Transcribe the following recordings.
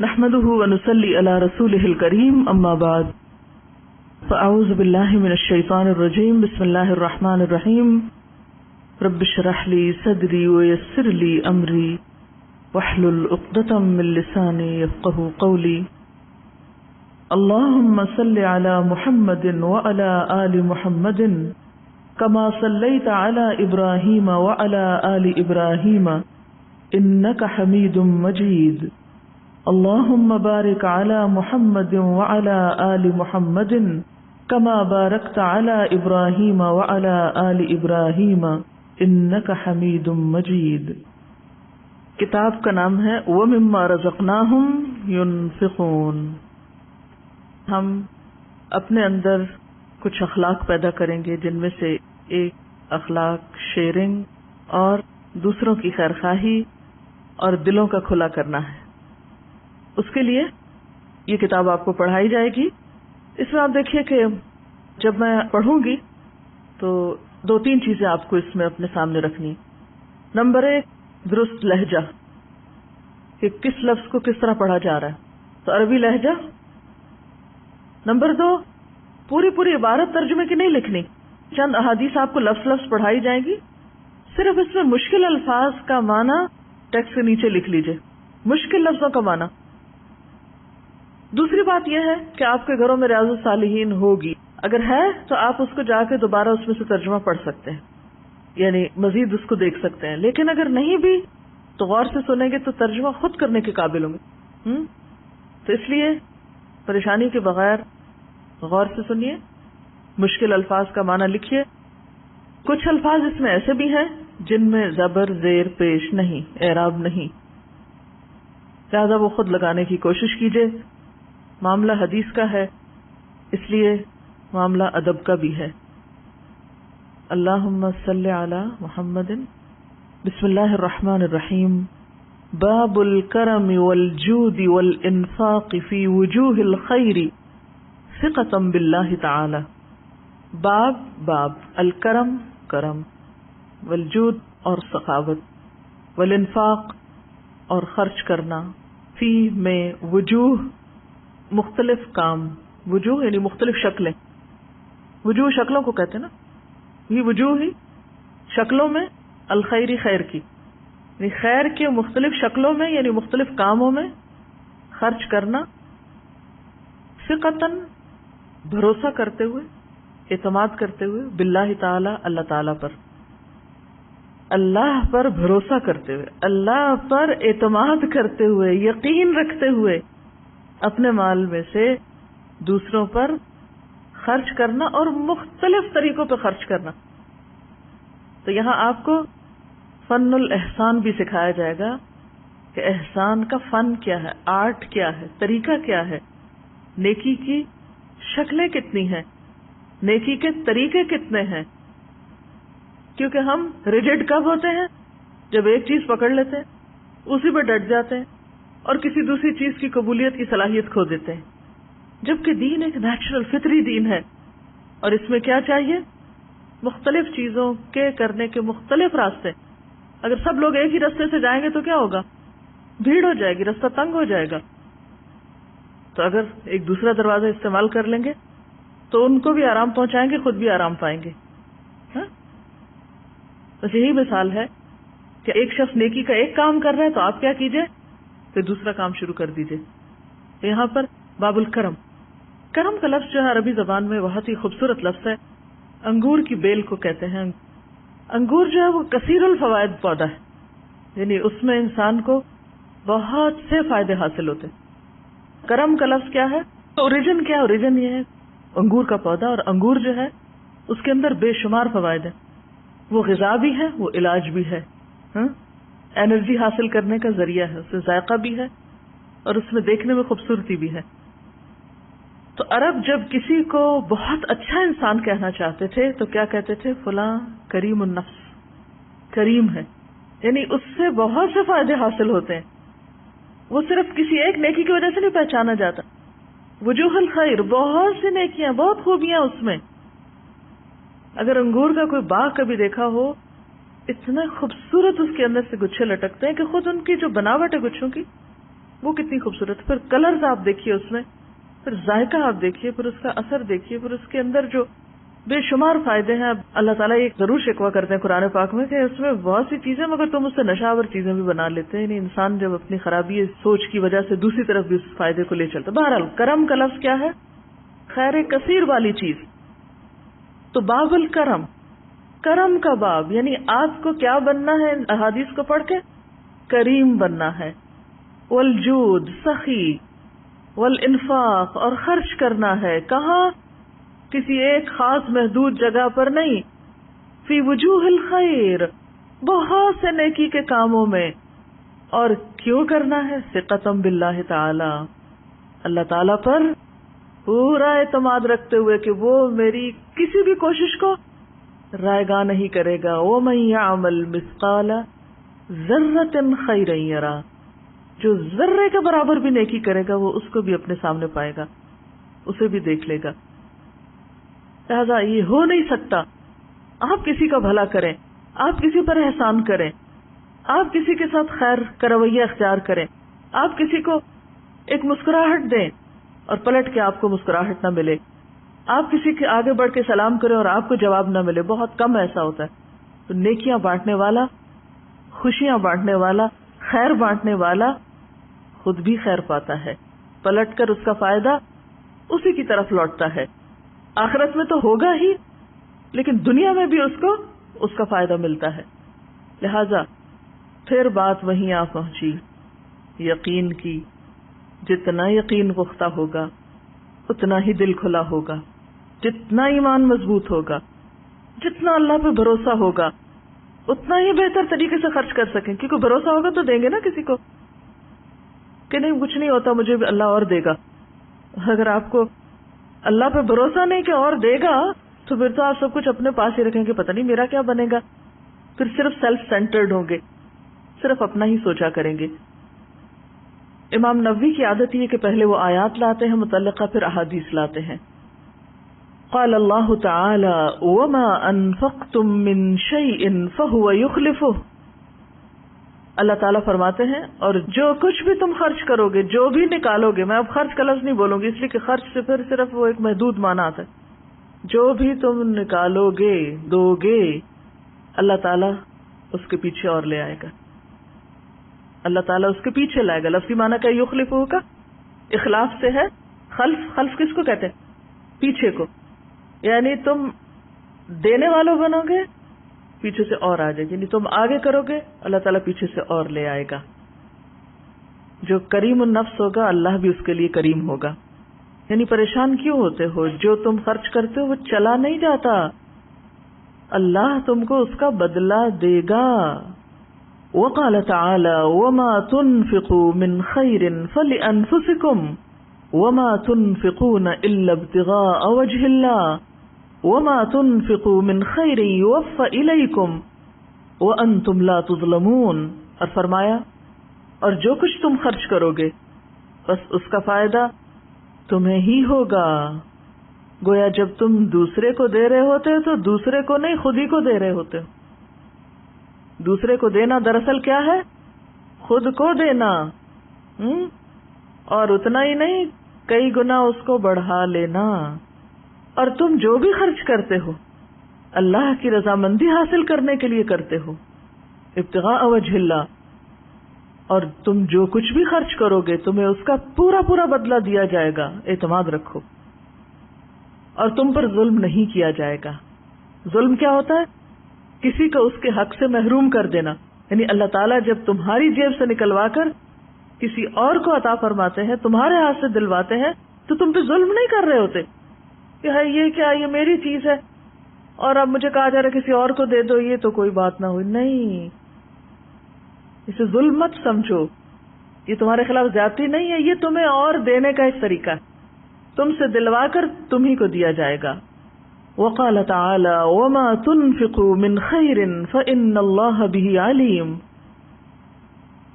نحمده ونصلي على رسوله الكريم اما بعد فاعوذ بالله من الشيطان الرجيم بسم الله الرحمن الرحيم رب اشرح لي صدري ويسر لي امري واحلل عقدة من لساني يفقهوا قولي اللهم صل على محمد وعلى آل محمد كما صليت على إبراهيم وعلى آل إبراهيم إنك حميد مجيد اللهم بارك على محمد وعلى آل محمد كما باركت على إبراهيم وعلى آل إبراهيم إنك حميد مجيد. کتاب کا نام ہے وَمِمَّا رَزَقْنَاهُمْ يُنْفِقُونَ. ہم اپنے اندر کچھ اخلاق پیدا کریں گے جن میں سے ایک اخلاق شیئرنگ اور دوسروں کی خیرخواہی اور دلوں کا کھلا کرنا ہے. اس کے لیے یہ کتاب آپ کو پڑھائی جائے گی. اس میں آپ دیکھیے کہ جب میں پڑھوں گی تو 2-3 چیزیں آپ کو اس میں اپنے سامنے رکھنی. نمبر 1 درست لہجہ کہ کس لفظ کو کس طرح پڑھا جا رہا ہے تو عربی لہجہ. نمبر 2 پوری عبارت ترجمے کی نہیں لکھنی. چند احادیث آپ کو لفظ پڑھائی جائیں گی, صرف اس میں مشکل الفاظ کا معنی ٹیکسٹ کے نیچے لکھ لیجئے, مشکل لفظوں کا معنی. دوسری بات یہ ہے کہ آپ کے گھروں میں ریاض الصالحین ہوگی, اگر ہے تو آپ اس کو جا کے دوبارہ اس میں سے ترجمہ پڑھ سکتے ہیں, یعنی مزید اس کو دیکھ سکتے ہیں. لیکن اگر نہیں بھی تو غور سے سنیں گے تو ترجمہ خود کرنے کے قابل ہوں گے. تو اس لیے پریشانی کے بغیر غور سے سنیے, مشکل الفاظ کا معنی لکھیے. کچھ الفاظ اس میں ایسے بھی ہیں جن میں زبر زیر پیش نہیں, اعراب نہیں, لہذا وہ خود لگانے کی کوشش کیجیے. معاملہ حدیث کا ہے اس لیے معاملہ ادب کا بھی ہے. اللہم صلی علی محمد. بسم اللہ الرحمن الرحیم. باب الکرم والجود والانفاق فی وجوہ الخیر ثقۃ باللہ تعالی. باب الکرم کرم, والجود اور سخاوت, والانفاق اور خرچ کرنا, فی میں وجوہ مختلف کام, وجوہ یعنی مختلف شکلیں, وجوہ شکلوں کو کہتے ہیں نا, یہ وجوہ ہی شکلوں میں الخیری خیر کی, یعنی خیر کے مختلف شکلوں میں یعنی مختلف کاموں میں خرچ کرنا. ثقتاً بھروسہ کرتے ہوئے, اعتماد کرتے ہوئے, باللہ تعالی اللہ تعالی پر, اللہ پر بھروسہ کرتے ہوئے, اللہ پر اعتماد کرتے ہوئے, یقین رکھتے ہوئے اپنے مال میں سے دوسروں پر خرچ کرنا اور مختلف طریقوں پہ خرچ کرنا. تو یہاں آپ کو فن الاحسان بھی سکھایا جائے گا کہ احسان کا فن کیا ہے, آرٹ کیا ہے, طریقہ کیا ہے, نیکی کی شکلیں کتنی ہیں, نیکی کے طریقے کتنے ہیں. کیونکہ ہم ریجڈ کب ہوتے ہیں جب ایک چیز پکڑ لیتے ہیں, اسی پہ ڈٹ جاتے ہیں اور کسی دوسری چیز کی قبولیت کی صلاحیت کھو دیتے ہیں. جبکہ دین ایک نیچرل فطری دین ہے اور اس میں کیا چاہیے, مختلف چیزوں کے کرنے کے مختلف راستے. اگر سب لوگ ایک ہی راستے سے جائیں گے تو کیا ہوگا, بھیڑ ہو جائے گی, راستہ تنگ ہو جائے گا. تو اگر ایک دوسرا دروازہ استعمال کر لیں گے تو ان کو بھی آرام پہنچائیں گے, خود بھی آرام پائیں گے. بس یہی مثال ہے کہ ایک شخص نیکی کا ایک کام کر رہا ہے تو آپ کیا کیجئے, پھر دوسرا کام شروع کر دیجئے. یہاں پر باب الکرم, کرم کا لفظ جو ہے عربی زبان میں بہت ہی خوبصورت لفظ ہے. انگور کی بیل کو کہتے ہیں. انگور جو ہے وہ کثیر الفوائد پودا ہے, یعنی اس میں انسان کو بہت سے فائدے حاصل ہوتے ہیں. کرم کا لفظ کیا ہے, اوریجن کیا ہے, اوریجن یہ ہے انگور کا پودا, اور انگور جو ہے اس کے اندر بے شمار فوائد ہیں. وہ غذا بھی ہے, وہ علاج بھی ہے, انرجی حاصل کرنے کا ذریعہ ہے, اس سے ذائقہ بھی ہے اور اس میں دیکھنے میں خوبصورتی بھی ہے. تو عرب جب کسی کو بہت اچھا انسان کہنا چاہتے تھے تو کیا کہتے تھے, فلاں کریم النفس, کریم ہے, یعنی اس سے بہت سے فائدے حاصل ہوتے ہیں. وہ صرف کسی ایک نیکی کی وجہ سے نہیں پہچانا جاتا. وجوہ الخیر, بہت سی نیکیاں, بہت خوبیاں اس میں. اگر انگور کا کوئی باغ کبھی دیکھا ہو, اتنے خوبصورت اس کے اندر سے گچھے لٹکتے ہیں کہ خود ان کی جو بناوٹ ہے گچھوں کی وہ کتنی خوبصورت. پھر کلرز آپ دیکھیے اس میں، پھر ذائقہ آپ دیکھیے، پھر اس کا اثر دیکھیے، پھر اس کے اندر جو بے شمار فائدے ہیں. اللہ تعالیٰ ایک ضرور شکوہ کرتے ہیں قرآن پاک میں کہ اس میں بہت سی چیزیں مگر تم اس سے نشاور چیزیں بھی بنا لیتے ہیں. یعنی انسان جب اپنی خرابی سوچ کی وجہ سے دوسری طرف بھی اس فائدے کو لے چلتا. بہرحال کرم کا لفظ کیا ہے؟ خیر کثیر والی چیز. تو باب الکرم، کرم کا باب، یعنی آپ کو کیا بننا ہے احادیث کو پڑھ کے؟ کریم بننا ہے. والجود، سخی، والانفاق، اور خرچ کرنا ہے. کہاں؟ کسی ایک خاص محدود جگہ پر نہیں. فی وجوہ الخیر، بہت سے نیکی کے کاموں میں. اور کیوں کرنا ہے؟ ثقتم باللہ تعالی، اللہ تعالی پر پورا اعتماد رکھتے ہوئے کہ وہ میری کسی بھی کوشش کو رائے گاہ نہیں کرے گا. وَمَن يَعْمَلْ مِثْقَالَ ذَرَّةٍ خَيْرًا يَرَى، جو ذرے کے برابر بھی نیکی کرے گا وہ اس کو بھی اپنے سامنے پائے گا، اسے بھی دیکھ لے گا. لہذا یہ ہو نہیں سکتا آپ کسی کا بھلا کریں، آپ کسی پر احسان کریں، آپ کسی کے ساتھ خیر کا رویہ اختیار کریں، آپ کسی کو ایک مسکراہٹ دیں اور پلٹ کے آپ کو مسکراہٹ نہ ملے، آپ کسی کے آگے بڑھ کے سلام کریں اور آپ کو جواب نہ ملے. بہت کم ایسا ہوتا ہے. تو نیکیاں بانٹنے والا، خوشیاں بانٹنے والا، خیر بانٹنے والا خود بھی خیر پاتا ہے، پلٹ کر اس کا فائدہ اسی کی طرف لوٹتا ہے. آخرت میں تو ہوگا ہی لیکن دنیا میں بھی اس کو اس کا فائدہ ملتا ہے. لہذا پھر بات وہیں آ پہنچی یقین کی. جتنا یقین پختہ ہوگا اتنا ہی دل کھلا ہوگا، جتنا ایمان مضبوط ہوگا، جتنا اللہ پہ بھروسہ ہوگا اتنا ہی بہتر طریقے سے خرچ کر سکیں. کیونکہ بھروسہ ہوگا تو دیں گے نا کسی کو کہ نہیں کچھ نہیں ہوتا، مجھے بھی اللہ اور دے گا. اگر آپ کو اللہ پہ بھروسہ نہیں کہ اور دے گا تو پھر تو آپ سب کچھ اپنے پاس ہی رکھیں گے، پتہ نہیں میرا کیا بنے گا. پھر صرف سیلف سینٹرڈ ہوں گے، صرف اپنا ہی سوچا کریں گے. امام نووی کی عادت یہ کہ پہلے وہ آیات لاتے ہیں متعلقہ، پھر احادیث لاتے ہیں. قال اللہ تعالی وما انفقتم من شیء فهو يخلفه، اللہ تعالیٰ فرماتے ہیں اور جو کچھ بھی تم خرچ کرو گے، جو بھی نکالو گے، میں اب خرچ کا لفظ نہیں بولوں گی اس لیے کہ خرچ سے پھر صرف وہ ایک محدود معنی آتا ہے. جو بھی تم نکالو گے، دو گے، اللہ تعالیٰ اس کے پیچھے اور لے آئے گا. اللہ تعالیٰ اس کے پیچھے لائے گا. لفظی معنی کیا؟ یخلفہ کا اخلاف سے ہے. خلف، خلف کس کو کہتے ہیں؟ پیچھے کو. یعنی تم دینے والوں بنو گے، پیچھے سے اور آ جائے گی. یعنی تم آگے کرو گے، اللہ تعالیٰ پیچھے سے اور لے آئے گا. جو کریم النفس ہوگا اللہ بھی اس کے لیے کریم ہوگا. یعنی پریشان کیوں ہوتے ہو؟ جو تم خرچ کرتے ہو وہ چلا نہیں جاتا، اللہ تم کو اس کا بدلہ دے گا. وقال تعالی وما تنفقوا من خیر فلانفسکم وما تنفقون الا ابتغاء وجه اللہ وما تنفقوا من خیر یوفى الیکم وانتم لا تظلمون. اور فرمایا اور جو کچھ تم خرچ کرو گے بس اس کا فائدہ تمہیں ہی ہوگا. گویا جب تم دوسرے کو دے رہے ہوتے تو دوسرے کو نہیں، خود ہی کو دے رہے ہوتے ہو. دوسرے کو دینا دراصل کیا ہے؟ خود کو دینا. اور اتنا ہی نہیں، کئی گنا اس کو بڑھا لینا. اور تم جو بھی خرچ کرتے ہو اللہ کی رضامندی حاصل کرنے کے لیے کرتے ہو، ابتغاء وجہ اللہ. اور تم جو کچھ بھی خرچ کرو گے تمہیں اس کا پورا پورا بدلہ دیا جائے گا. اعتماد رکھو. اور تم پر ظلم نہیں کیا جائے گا. ظلم کیا ہوتا ہے؟ کسی کو اس کے حق سے محروم کر دینا. یعنی اللہ تعالیٰ جب تمہاری جیب سے نکلوا کر کسی اور کو عطا فرماتے ہیں، تمہارے ہاتھ سے دلواتے ہیں، تو تم پہ ظلم نہیں کر رہے ہوتے کہ ہے یہ کیا، یہ میری چیز ہے اور اب مجھے کہا جا رہا ہے کسی اور کو دے دو، یہ تو کوئی بات نہ ہوئی. نہیں، اسے ظلم مت سمجھو. یہ تمہارے خلاف زیادتی نہیں ہے، یہ تمہیں اور دینے کا ایک طریقہ ہے. تم سے دلوا کر تمہیں کو دیا جائے گا. وقال تعالی وما تنفقوا من خیر فإن اللہ به علیم.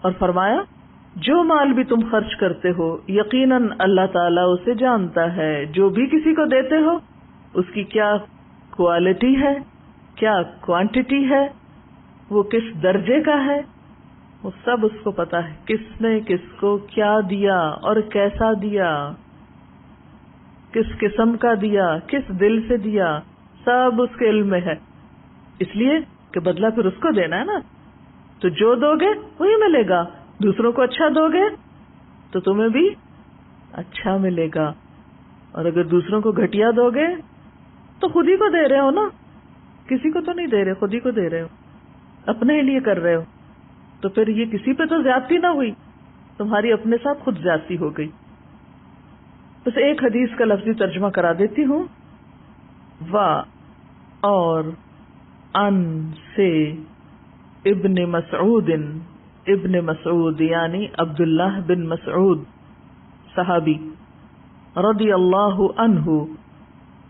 اور فرمایا جو مال بھی تم خرچ کرتے ہو یقیناً اللہ تعالیٰ اسے جانتا ہے. جو بھی کسی کو دیتے ہو اس کی کیا کوالٹی ہے، کیا کوانٹٹی ہے، وہ کس درجے کا ہے، وہ سب اس کو پتا ہے، کس نے کس کو کیا دیا اور کیسا دیا، کس قسم کا دیا، کس دل سے دیا، سب اس کے علم میں ہے. اس لیے کہ بدلہ پھر اس کو دینا ہے نا. تو جو دو گے وہی ملے گا. دوسروں کو اچھا دو گے تو تمہیں بھی اچھا ملے گا، اور اگر دوسروں کو گھٹیا دو گے تو خود ہی کو دے رہے ہو نا، کسی کو تو نہیں دے رہے، خود ہی کو دے رہے ہو، اپنے ہی لیے کر رہے ہو. تو پھر یہ کسی پہ تو زیادتی نہ ہوئی، تمہاری اپنے ساتھ خود زیادتی ہو گئی. بس ایک حدیث کا لفظی ترجمہ کرا دیتی ہوں. اور ان سے ابن مسعود، ابن مسعود یعنی عبداللہ بن مسعود صحابی رضی اللہ عنہ،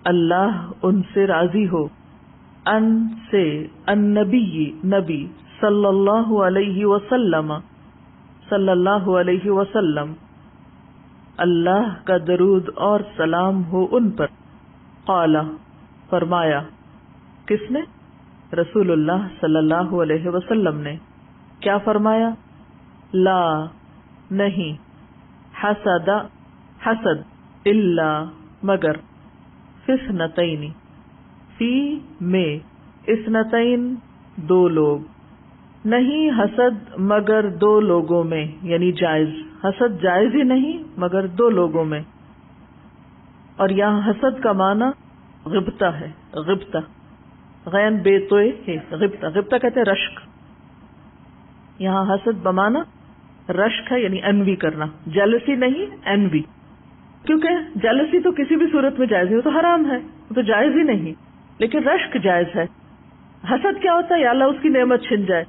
اللہ ان سے راضی ہو، ان سے النبی نبی صلی اللہ علیہ وسلم، صلی اللہ علیہ وسلم، اللہ کا درود اور سلام ہو ان پر، قال فرمایا، کس نے؟ رسول اللہ صلی اللہ علیہ وسلم نے. کیا فرمایا؟ لا نہیں، حسد حسد، الا مگر، فی اثنتین فی میں، اثنتین دو لوگ، نہیں حسد مگر دو لوگوں میں، یعنی جائز، حسد جائز ہی نہیں مگر دو لوگوں میں. اور یہاں حسد کا معنی غبطہ ہے، غبطہ، غین بے توئے ہے، غبطہ، غبطہ کہتے ہیں رشک. یہاں حسد بمانا رشک ہے، یعنی انوی کرنا، جیلسی نہیں، انوی. کیونکہ جیلسی تو کسی بھی صورت میں جائز نہیں، وہ تو حرام ہے، وہ تو جائز ہی نہیں، لیکن رشک جائز ہے. حسد کیا ہوتا ہے؟ یا اللہ اس کی نعمت چھن جائے.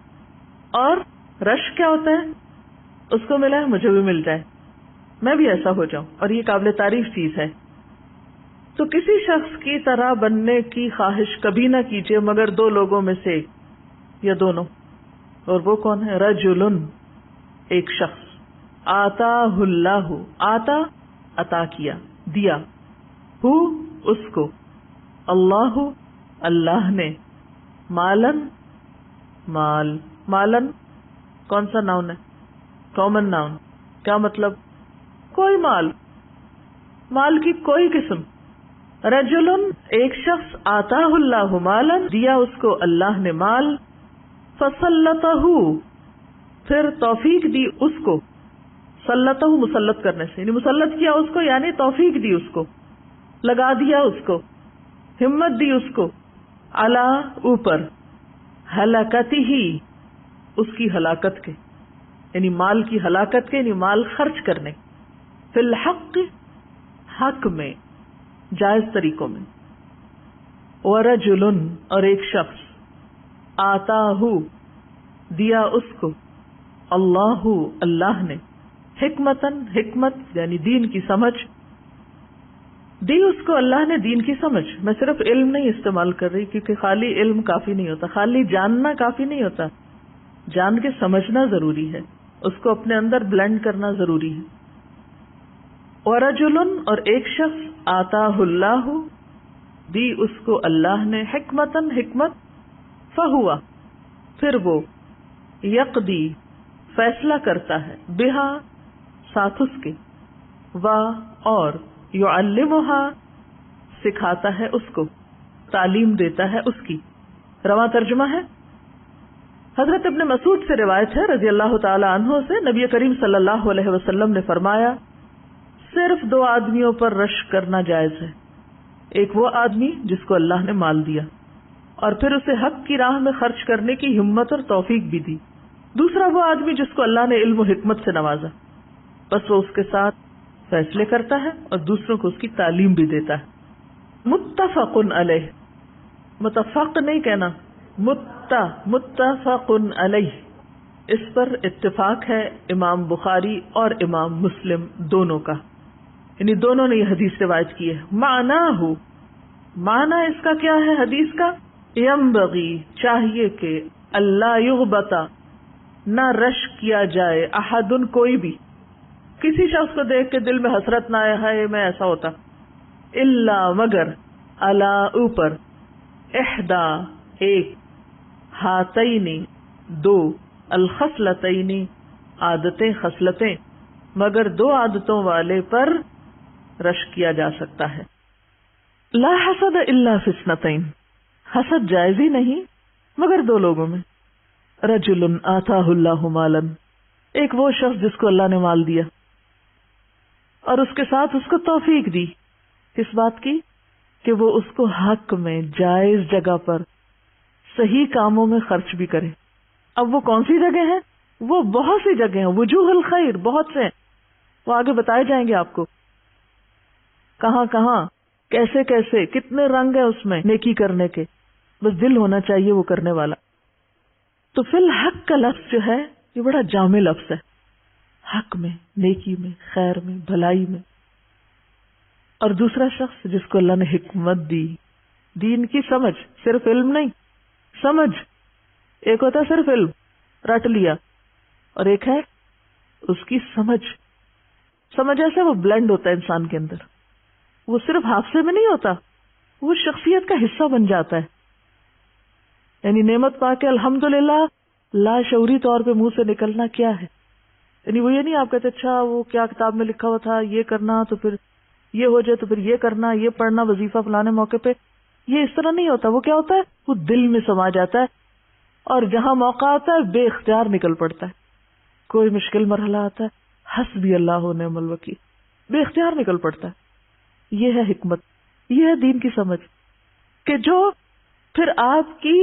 اور رشک کیا ہوتا ہے؟ اس کو ملا ہے مجھے بھی مل جائے، میں بھی ایسا ہو جاؤں، اور یہ قابل تعریف چیز ہے. تو کسی شخص کی طرح بننے کی خواہش کبھی نہ کیجیے مگر دو لوگوں میں سے ایک یا دونوں. اور وہ کون ہے؟ رجل، ایک شخص، آتاہ اللہ، آتا عطا کیا، دیا، ہو اس کو، اللہ اللہ نے، مالن مال، مالن کون سا ناؤن ہے؟ Common noun. کیا مطلب؟ کوئی مال، مال کی کوئی قسم. رجل ایک شخص، آتاہ اللہ مالن دیا اس کو اللہ نے مال، فسلطہ پھر توفیق دی اس کو، سلطہ مسلط کرنے سے، یعنی مسلط کیا اس کو، یعنی توفیق دی اس کو، لگا دیا اس کو، ہمت دی اس کو، علی اوپر، ہلاکتہ اس کی ہلاکت کے، یعنی مال کی ہلاکت کے، یعنی مال خرچ کرنے، فی الحق حق میں، جائز طریقوں میں. ورجل اور ایک شخص، آتاہ دیا اس کو، اللہ اللہ نے، حکمتن حکمت یعنی دین کی سمجھ، دی اس کو اللہ نے دین کی سمجھ. میں صرف علم نہیں استعمال کر رہی، کیونکہ خالی علم کافی نہیں ہوتا، خالی جاننا کافی نہیں ہوتا، جان کے سمجھنا ضروری ہے، اس کو اپنے اندر بلینڈ کرنا ضروری ہے. ورجل اور ایک شخص، آتاہ اللہ دی اس کو اللہ نے، حکمتن حکمت، فہوا پھر وہ، یقضی فیصلہ کرتا ہے، بہا ساتھ اس کے، اور یعلمہا سکھاتا ہے اس کو، تعلیم دیتا ہے اس کی. رواں ترجمہ ہے. حضرت ابن مسعود سے روایت ہے رضی اللہ تعالی عنہ سے، نبی کریم صلی اللہ علیہ وسلم نے فرمایا، صرف دو آدمیوں پر رشک کرنا جائز ہے. ایک وہ آدمی جس کو اللہ نے مال دیا اور پھر اسے حق کی راہ میں خرچ کرنے کی ہمت اور توفیق بھی دی. دوسرا وہ آدمی جس کو اللہ نے علم و حکمت سے نوازا، بس وہ اس کے ساتھ فیصلے کرتا ہے اور دوسروں کو اس کی تعلیم بھی دیتا ہے. متفق علیہ، متفق نہیں کہنا، متفق علیہ، اس پر اتفاق ہے امام بخاری اور امام مسلم دونوں کا، یعنی دونوں نے یہ حدیث روایت کی ہے. معنی اس کا کیا ہے حدیث کا؟ ینبغی چاہیے کہ اللہ یغبطا نہ رشک کیا جائے، احدن کوئی بھی، کسی شخص کو دیکھ کے دل میں حسرت نہ آئے ہے میں ایسا ہوتا، الا مگر، علی اوپر، احدا ایک، ہاتینی دو، الخصلتین عادتیں خصلتیں، مگر دو عادتوں والے پر رشک کیا جا سکتا ہے. لا حسد الا فی اثنتین، حسد جائز ہی نہیں مگر دو لوگوں میں. رجل آتاہ اللہ مالا، ایک وہ شخص جس کو اللہ نے مال دیا اور اس کے ساتھ اس کو توفیق دی. کس بات کی؟ کہ وہ اس کو حق میں جائز جگہ پر صحیح کاموں میں خرچ بھی کرے. اب وہ کون سی جگہ ہیں؟ وہ بہت سی جگہ ہیں، وجوہ الخیر بہت سے ہیں، وہ آگے بتائے جائیں گے آپ کو کہاں کہاں کیسے کیسے، کتنے رنگ ہیں اس میں نیکی کرنے کے، بس دل ہونا چاہیے وہ کرنے والا. تو فی الحق کا لفظ جو ہے یہ بڑا جامع لفظ ہے، حق میں، نیکی میں، خیر میں، بھلائی میں. اور دوسرا شخص جس کو اللہ نے حکمت دی، دین کی سمجھ، صرف علم نہیں، سمجھ. ایک ہوتا ہے صرف علم رٹ لیا، اور ایک ہے اس کی سمجھ. سمجھ ایسے وہ بلینڈ ہوتا ہے انسان کے اندر، وہ صرف حافظے میں نہیں ہوتا، وہ شخصیت کا حصہ بن جاتا ہے. یعنی نعمت پا کے الحمدللہ لا شعوری طور پہ منہ سے نکلنا کیا ہے. یعنی وہ یہ نہیں آپ کہتے اچھا وہ کیا کتاب میں لکھا ہوا تھا یہ کرنا تو پھر یہ ہو جائے تو پھر یہ کرنا، یہ پڑھنا وظیفہ فلانے موقع پہ، یہ اس طرح نہیں ہوتا. وہ کیا ہوتا ہے؟ وہ دل میں سما جاتا ہے، اور جہاں موقع آتا ہے بے اختیار نکل پڑتا ہے. کوئی مشکل مرحلہ آتا ہے حسبی اللہ و نعم الوکیل، بے اختیار نکل پڑتا ہے. یہ ہے حکمت، یہ ہے دین کی سمجھ، کہ جو پھر آپ کی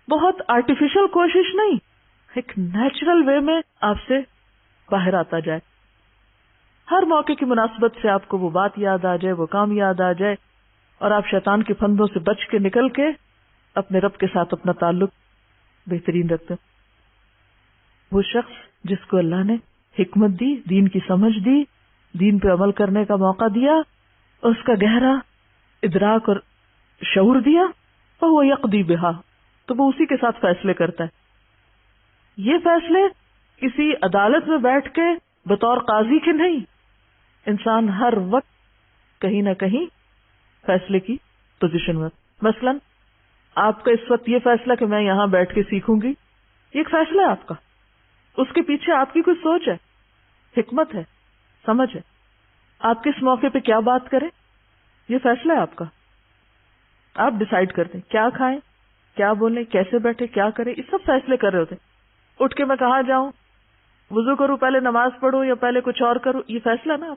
بہت آرٹیفیشل کوشش نہیں، ایک نیچرل وے میں آپ سے باہر آتا جائے. ہر موقع کی مناسبت سے آپ کو وہ بات یاد آ جائے، وہ کام یاد آ جائے، اور آپ شیطان کے پھندوں سے بچ کے نکل کے اپنے رب کے ساتھ اپنا تعلق بہترین رکھتے. وہ شخص جس کو اللہ نے حکمت دی، دین کی سمجھ دی، دین پہ عمل کرنے کا موقع دیا، اس کا گہرا ادراک اور شعور دیا، اور وہ یقضی بہا، تو وہ اسی کے ساتھ فیصلے کرتا ہے. یہ فیصلے کسی عدالت میں بیٹھ کے بطور قاضی کے نہیں، انسان ہر وقت کہیں نہ کہیں فیصلے کی پوزیشن میں. مثلا آپ کا اس وقت یہ فیصلہ کہ میں یہاں بیٹھ کے سیکھوں گی، یہ ایک فیصلہ ہے آپ کا، اس کے پیچھے آپ کی کوئی سوچ ہے، حکمت ہے، سمجھ ہے. آپ کس موقع پہ کیا بات کریں، یہ فیصلہ ہے آپ کا. آپ ڈیسائیڈ کرتے ہیں کیا کھائیں، کیا بولیں، کیسے بیٹھے، کیا کریں، یہ سب فیصلے کر رہے ہوتے ہیں. اٹھ کے میں کہاں جاؤں، وضو کروں، پہلے نماز پڑھوں یا پہلے کچھ اور کروں، یہ فیصلہ نا.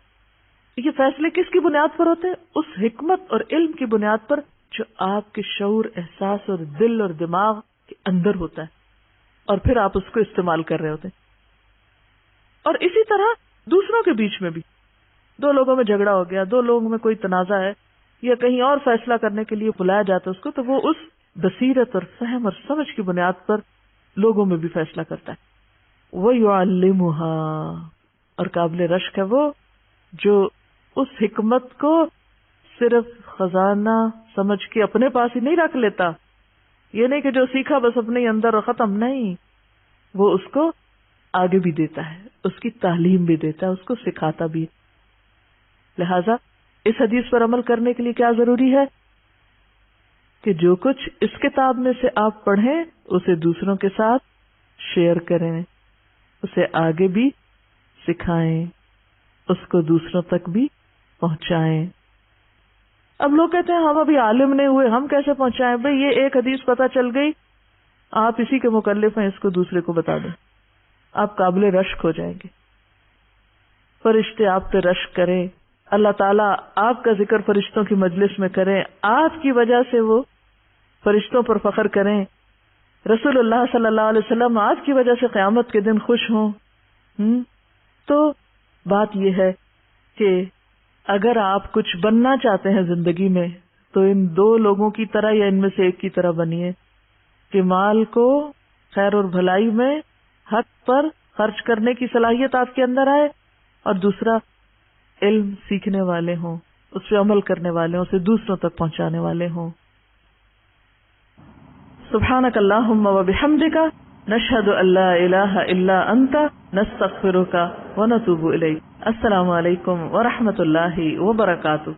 یہ فیصلے کس کی بنیاد پر ہوتے ہیں؟ اس حکمت اور علم کی بنیاد پر جو آپ کے شعور، احساس اور دل اور دماغ کے اندر ہوتا ہے، اور پھر آپ اس کو استعمال کر رہے ہوتے ہیں. اور اسی طرح دوسروں کے بیچ میں بھی دو لوگوں میں جھگڑا ہو گیا، دو لوگوں میں کوئی تنازع ہے، یا کہیں اور فیصلہ کرنے کے لیے بلایا جاتا ہے اس کو، تو وہ اس بصیرت اور فہم اور سمجھ کی بنیاد پر لوگوں میں بھی فیصلہ کرتا ہے. وَيُعَلِّمُهَا، اور قابل رشک ہے وہ جو اس حکمت کو صرف خزانہ سمجھ کے اپنے پاس ہی نہیں رکھ لیتا. یہ نہیں کہ جو سیکھا بس اپنے ہی اندر اور ختم، نہیں، وہ اس کو آگے بھی دیتا ہے، اس کی تعلیم بھی دیتا ہے، اس کو سکھاتا بھی. لہذا اس حدیث پر عمل کرنے کے لیے کیا ضروری ہے کہ جو کچھ اس کتاب میں سے آپ پڑھیں اسے دوسروں کے ساتھ شیئر کریں، اسے آگے بھی سکھائیں، اس کو دوسروں تک بھی پہنچائیں. اب لوگ کہتے ہیں ہم ابھی عالم نہیں ہوئے، ہم کیسے پہنچائیں؟ بھئی یہ ایک حدیث پتہ چل گئی، آپ اسی کے مکلف ہیں، اس کو دوسرے کو بتا دیں، آپ قابل رشک ہو جائیں گے. فرشتے آپ پہ رشک کریں، اللہ تعالیٰ آپ کا ذکر فرشتوں کی مجلس میں کریں، آپ کی وجہ سے وہ فرشتوں پر فخر کریں، رسول اللہ صلی اللہ علیہ وسلم آپ کی وجہ سے قیامت کے دن خوش ہوں. تو بات یہ ہے کہ اگر آپ کچھ بننا چاہتے ہیں زندگی میں تو ان دو لوگوں کی طرح یا ان میں سے ایک کی طرح بنیے کہ مال کو خیر اور بھلائی میں حق پر خرچ کرنے کی صلاحیت آپ کے اندر آئے، اور دوسرا علم سیکھنے والے ہوں، اس پہ عمل کرنے والے ہوں، اسے دوسروں تک پہنچانے والے ہوں. سبحانک اللہم و بحمدک نشہد ان لا الہ الا انت نستغفرک و نتوب الیک. السلام علیکم ورحمۃ اللہ وبرکاتہ.